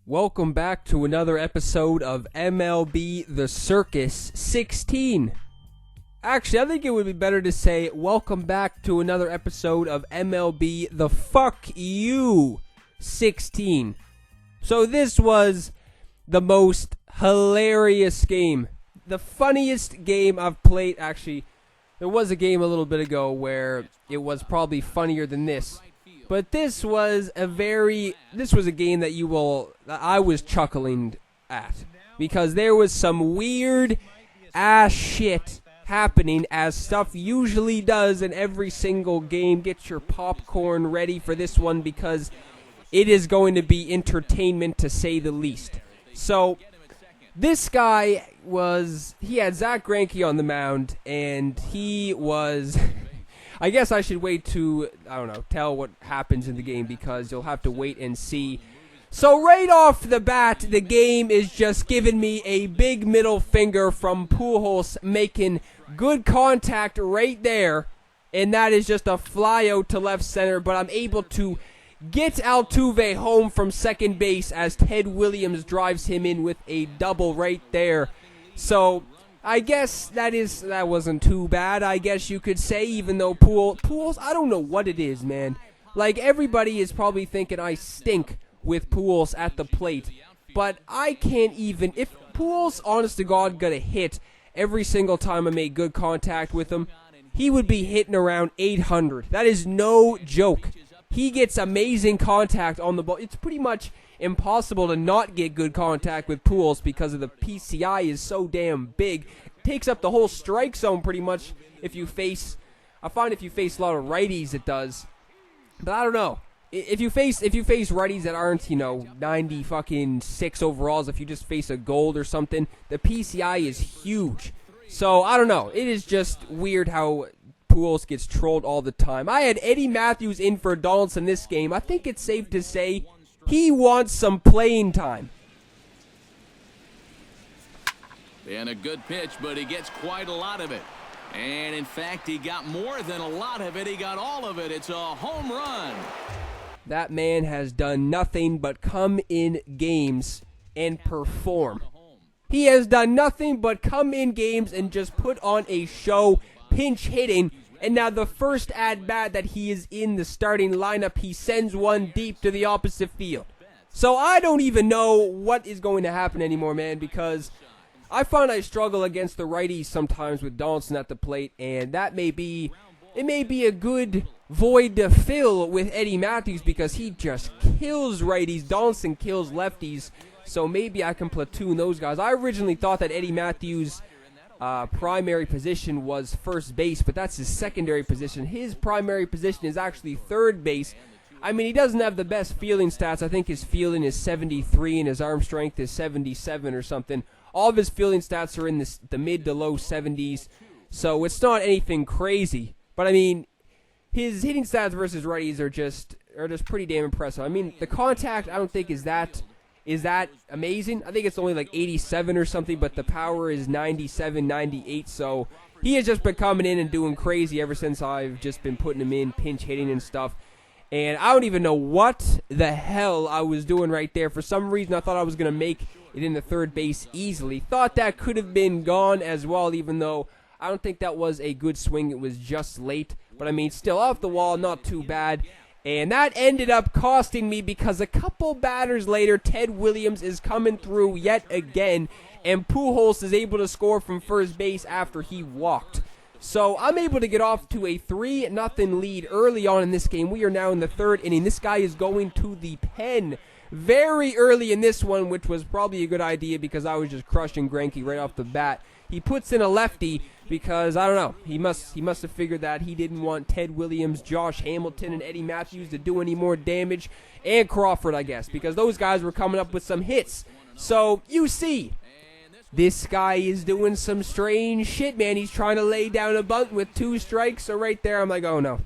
Welcome back to another episode of MLB The Circus 16. Actually, I think it would be better to say welcome back to another episode of MLB The Fuck You 16. So this was the most hilarious game. The funniest game I've played. Actually, there was a game a little bit ago where it was probably funnier than this. But this was a game that I was chuckling at. Because there was some weird ass shit happening, as stuff usually does in every single game. Get your popcorn ready for this one, because it is going to be entertainment to say the least. So, this guy he had Zach Greinke on the mound, and he was... I guess I should wait to, tell what happens in the game, because you'll have to wait and see. So right off the bat, the game is just giving me a big middle finger from Pujols, making good contact right there. And that is just a fly out to left center, but I'm able to get Altuve home from second base as Ted Williams drives him in with a double right there. So I guess that wasn't too bad, I guess you could say, even though Pujols, I don't know what it is, man. Like, everybody is probably thinking I stink with Pujols at the plate, but I can't even, if Pujols, honest to God, got a hit every single time I made good contact with him, he would be hitting around 800. That is no joke. He gets amazing contact on the ball. It's pretty much impossible to not get good contact with Pujols because of the PCI is so damn big. It takes up the whole strike zone pretty much. I find if you face a lot of righties, it does. But I don't know. If you face righties that aren't 90 fucking 6 overalls, if you just face a gold or something, the PCI is huge. So I don't know. It is just weird how Pujols gets trolled all the time. I had Eddie Matthews in for Donaldson this game. I think it's safe to say he wants some playing time. And a good pitch, but he gets quite a lot of it. And in fact, he got more than a lot of it. He got all of it. It's a home run. That man has done nothing but come in games and perform. He has done nothing but come in games and just put on a show, pinch hitting. And now the first at-bat that he is in the starting lineup, he sends one deep to the opposite field. So I don't even know what is going to happen anymore, man, because I find I struggle against the righties sometimes with Donaldson at the plate, and it may be a good void to fill with Eddie Matthews, because he just kills righties. Donaldson kills lefties, so maybe I can platoon those guys. I originally thought that Eddie Matthews' primary position was first base, but that's his secondary position. His primary position is actually third base. I mean, he doesn't have the best fielding stats. I think his fielding is 73 and his arm strength is 77 or something. All of his fielding stats are in the mid to low 70s, so it's not anything crazy. But I mean, his hitting stats versus righties are just pretty damn impressive. I mean, the contact I don't think is that amazing. I think it's only like 87 or something, but the power is 97, 98, so he has just been coming in and doing crazy ever since I've just been putting him in, pinch hitting and stuff. And I don't even know what the hell I was doing right there. For some reason, I thought I was going to make it into third base easily. Thought that could have been gone as well, even though I don't think that was a good swing. It was just late. But I mean, still off the wall, not too bad. And that ended up costing me, because a couple batters later, Ted Williams is coming through yet again, and Pujols is able to score from first base after he walked. So I'm able to get off to a 3-0 lead early on in this game. We are now in the third inning. This guy is going to the pen very early in this one, which was probably a good idea because I was just crushing Greinke right off the bat. He puts in a lefty because, I don't know, he must have figured that he didn't want Ted Williams, Josh Hamilton, and Eddie Matthews to do any more damage, and Crawford, I guess, because those guys were coming up with some hits. So, you see, this guy is doing some strange shit, man. He's trying to lay down a bunt with 2 strikes, so right there I'm like, oh no.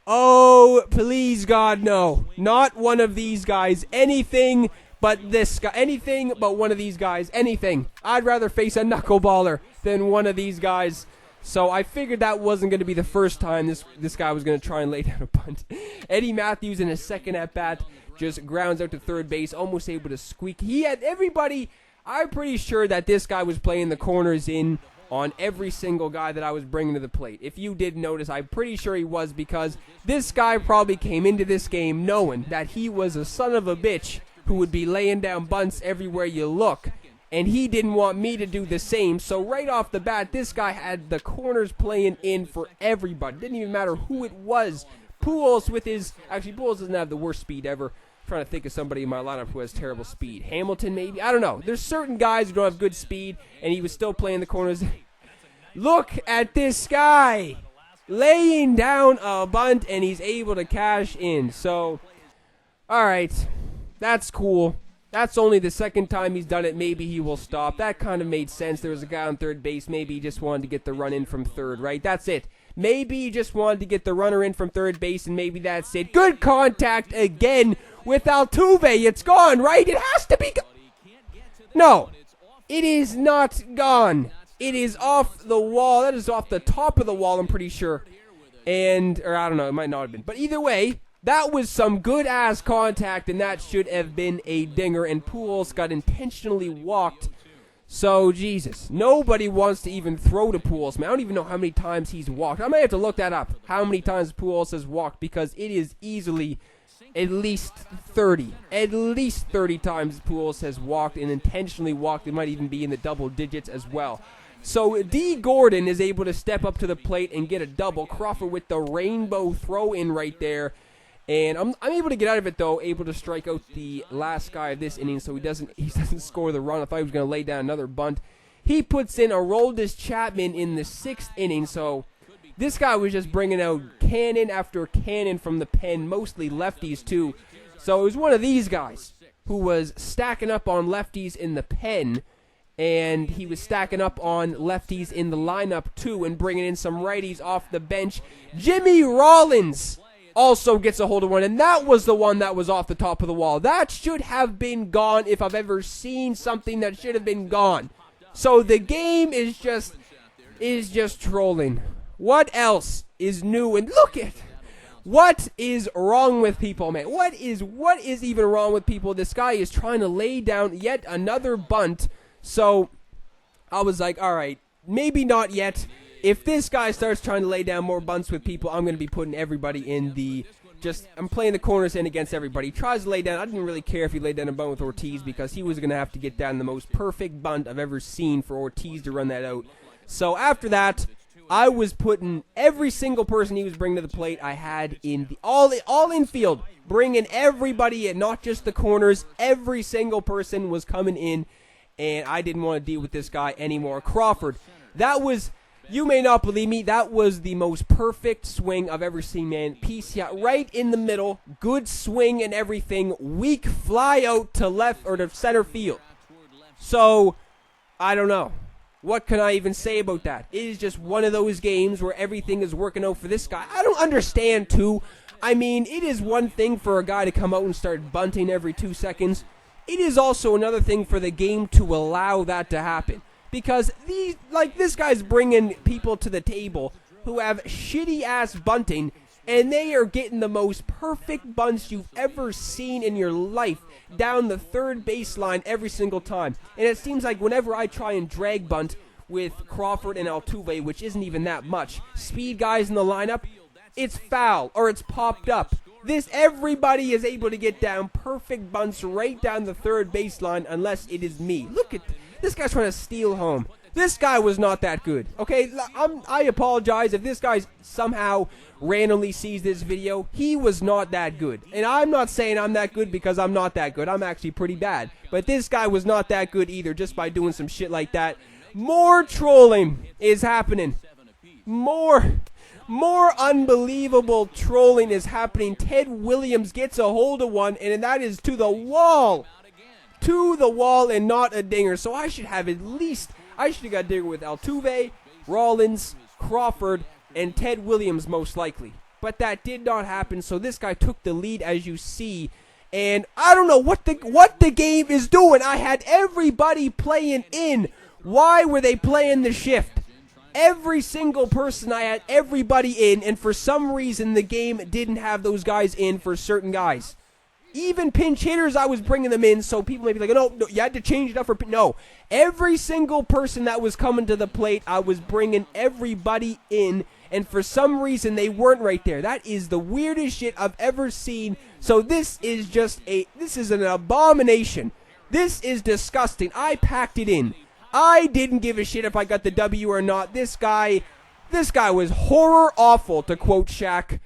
Oh, please, God, no. Not one of these guys. Anything but this guy. Anything but one of these guys. Anything. I'd rather face a knuckleballer than one of these guys. So I figured that wasn't going to be the first time this guy was going to try and lay down a bunt. Eddie Matthews in his second at-bat just grounds out to third base, almost able to squeak. He had everybody. I'm pretty sure that this guy was playing the corners in on every single guy that I was bringing to the plate. If you didn't notice, I'm pretty sure he was, because this guy probably came into this game knowing that he was a son of a bitch who would be laying down bunts everywhere you look. And he didn't want me to do the same. So right off the bat, this guy had the corners playing in for everybody. Didn't even matter who it was. Pujols with his... Actually, Pujols doesn't have the worst speed ever. I'm trying to think of somebody in my lineup who has terrible speed. Hamilton, maybe? I don't know. There's certain guys who don't have good speed, and he was still playing the corners. Look at this guy laying down a bunt, and he's able to cash in. So, all right. That's cool. That's only the second time he's done it. Maybe he will stop. That kind of made sense. There was a guy on third base. Maybe he just wanted to get the run in from third, right? That's it. Maybe he just wanted to get the runner in from third base, and maybe that's it. Good contact again with Altuve. It's gone, right? It has to be No, it is not gone. It is off the wall. That is off the top of the wall, I'm pretty sure. Or I don't know, it might not have been. But either way, that was some good-ass contact, and that should have been a dinger, and Pujols got intentionally walked. So, Jesus, nobody wants to even throw to Pujols, man. I don't even know how many times he's walked. I might have to look that up, how many times Pujols has walked, because it is easily at least 30. At least 30 times Pujols has walked and intentionally walked. It might even be in the double digits as well. So D. Gordon is able to step up to the plate and get a double. Crawford with the rainbow throw-in right there. And I'm able to get out of it, though, able to strike out the last guy of this inning so he doesn't score the run. I thought he was going to lay down another bunt. He puts in Aroldis Chapman in the 6th inning, so this guy was just bringing out cannon after cannon from the pen, mostly lefties, too. So it was one of these guys who was stacking up on lefties in the pen, and he was stacking up on lefties in the lineup, too, and bringing in some righties off the bench. Jimmy Rollins also gets a hold of one, and that was the one that was off the top of the wall. That should have been gone if I've ever seen something that should have been gone. So the game is just trolling. What else is new? And look at what is wrong with people, man. What is even wrong with people? This guy is trying to lay down yet another bunt. So I was like, all right, maybe not yet. If this guy starts trying to lay down more bunts with people, I'm going to be putting everybody in the I'm playing the corners in against everybody. He tries to lay down. I didn't really care if he laid down a bunt with Ortiz because he was going to have to get down the most perfect bunt I've ever seen for Ortiz to run that out. So after that, I was putting every single person he was bringing to the plate I had in the all infield, bringing everybody in, not just the corners. Every single person was coming in, and I didn't want to deal with this guy anymore. Crawford, that was... You may not believe me, that was the most perfect swing I've ever seen, man. PCI right in the middle, good swing and everything, weak fly out to left or to center field. So, I don't know. What can I even say about that? It is just one of those games where everything is working out for this guy. I don't understand, too. I mean, it is one thing for a guy to come out and start bunting every 2 seconds. It is also another thing for the game to allow that to happen. Because this guy's bringing people to the table who have shitty-ass bunting, and they are getting the most perfect bunts you've ever seen in your life down the third baseline every single time. And it seems like whenever I try and drag bunt with Crawford and Altuve, which isn't even that much, speed guys in the lineup, it's foul or it's popped up. Everybody is able to get down perfect bunts right down the third baseline unless it is me. Look at this guy's trying to steal home. This guy was not that good. Okay, I apologize if this guy somehow randomly sees this video. He was not that good. And I'm not saying I'm that good because I'm not that good. I'm actually pretty bad. But this guy was not that good either just by doing some shit like that. More trolling is happening. More unbelievable trolling is happening. Ted Williams gets a hold of one, and that is to the wall. To the wall and not a dinger. So I should have I should have got a dinger with Altuve, Rollins, Crawford, and Ted Williams most likely. But that did not happen, so this guy took the lead as you see. And I don't know what the game is doing. I had everybody playing in. Why were they playing the shift? Every single person, I had everybody in, and for some reason the game didn't have those guys in for certain guys. Even pinch hitters, I was bringing them in, so people may be like, no, you had to change it up for no. Every single person that was coming to the plate, I was bringing everybody in, and for some reason, they weren't right there. That is the weirdest shit I've ever seen. So this is an abomination. This is disgusting. I packed it in. I didn't give a shit if I got the W or not. This guy was horror awful, to quote Shaq.